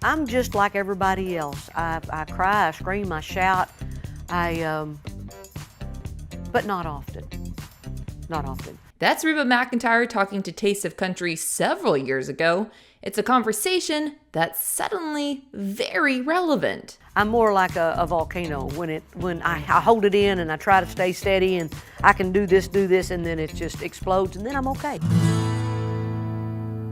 I'm just like everybody else. I cry, I scream, I shout, but not often. Not often. That's Reba McEntire talking to Taste of Country several years ago. It's a conversation that's suddenly very relevant. I'm more like a volcano. When I hold it in and I try to stay steady and I can do this, and then it just explodes and then I'm okay.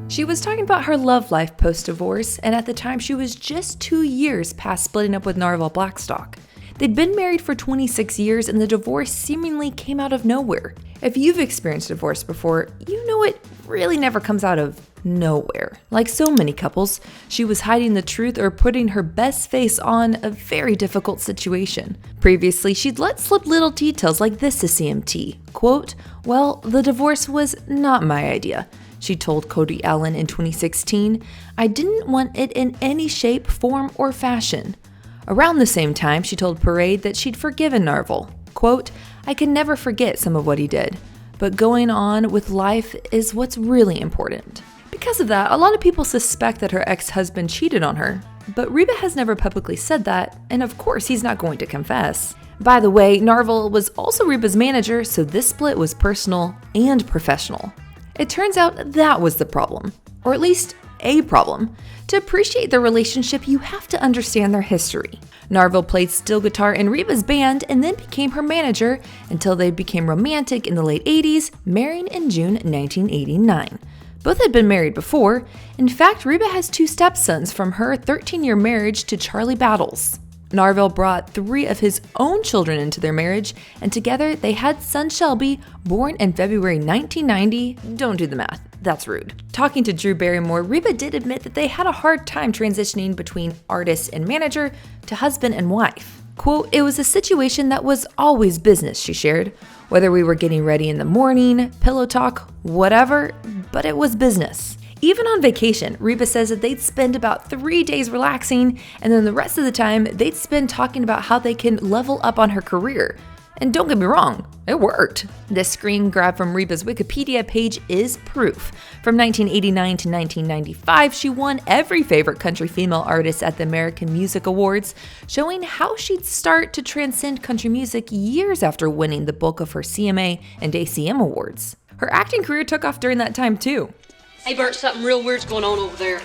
She was talking about her love life post-divorce, and at the time she was just 2 years past splitting up with Narvel Blackstock. They'd been married for 26 years and the divorce seemingly came out of nowhere. If you've experienced divorce before, you know it really never comes out of nowhere. Like so many couples, she was hiding the truth or putting her best face on a very difficult situation. Previously, she'd let slip little details like this to CMT. Quote, "Well, the divorce was not my idea." She told Cody Allen in 2016, "I didn't want it in any shape, form, or fashion." Around the same time, she told Parade that she'd forgiven Narvel. Quote, "I can never forget some of what he did, but going on with life is what's really important." Because of that, a lot of people suspect that her ex-husband cheated on her, but Reba has never publicly said that, and of course he's not going to confess. By the way, Narvel was also Reba's manager, so this split was personal and professional. It turns out that was the problem, or at least a problem. To appreciate their relationship, you have to understand their history. Narvel played steel guitar in Reba's band and then became her manager until they became romantic in the late 80s, marrying in June 1989. Both had been married before. In fact, Reba has 2 stepsons from her 13-year marriage to Charlie Battles. Narvel brought 3 of his own children into their marriage, and together they had son Shelby, born in February 1990. Don't do the math, that's rude. Talking to Drew Barrymore, Reba did admit that they had a hard time transitioning between artist and manager to husband and wife. Quote, "It was a situation that was always business," she shared. "Whether we were getting ready in the morning, pillow talk, whatever, but it was business." Even on vacation, Reba says that they'd spend about 3 days relaxing, and then the rest of the time, they'd spend talking about how they can level up on her career. And don't get me wrong, it worked. This screen grab from Reba's Wikipedia page is proof. From 1989 to 1995, she won every favorite country female artist at the American Music Awards, showing how she'd start to transcend country music years after winning the bulk of her CMA and ACM awards. Her acting career took off during that time too. Hey Bert, something real weird's going on over there.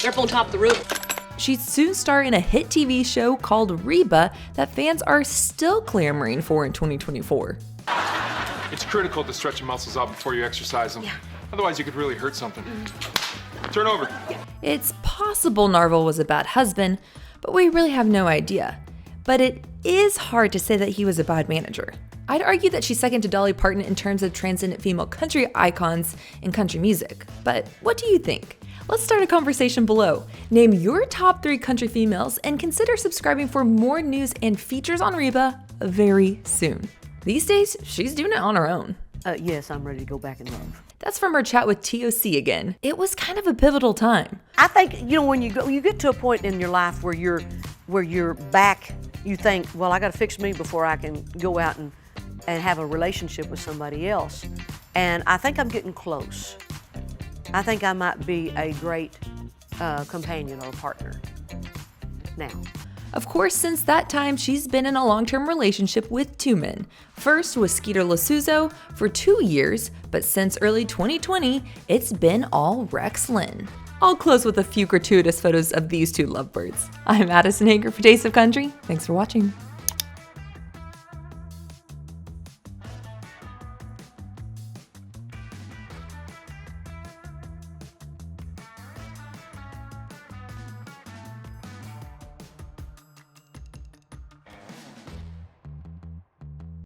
They're up on top of the roof. She'd soon star in a hit TV show called Reba that fans are still clamoring for in 2024. It's critical to stretch your muscles out before you exercise them. Yeah. Otherwise, you could really hurt something. Turn over. It's possible Narvel was a bad husband, but we really have no idea. But it is hard to say that he was a bad manager. I'd argue that she's second to Dolly Parton in terms of transcendent female country icons in country music. But what do you think? Let's start a conversation below. Name your top 3 country females and consider subscribing for more news and features on Reba very soon. These days, she's doing it on her own. Yes, I'm ready to go back in love. That's from her chat with TOC again. It was kind of a pivotal time. I think, when you get to a point in your life where you're back, you think, well, I got to fix me before I can go out and have a relationship with somebody else. And I think I'm getting close. I think I might be a great companion or partner now. Of course, since that time, she's been in a long-term relationship with 2 men. First was Skeeter Lasuzo for 2 years, but since early 2020, it's been all Rex Lynn. I'll close with a few gratuitous photos of these 2 lovebirds. I'm Addison Hager for Taste of Country. Thanks for watching.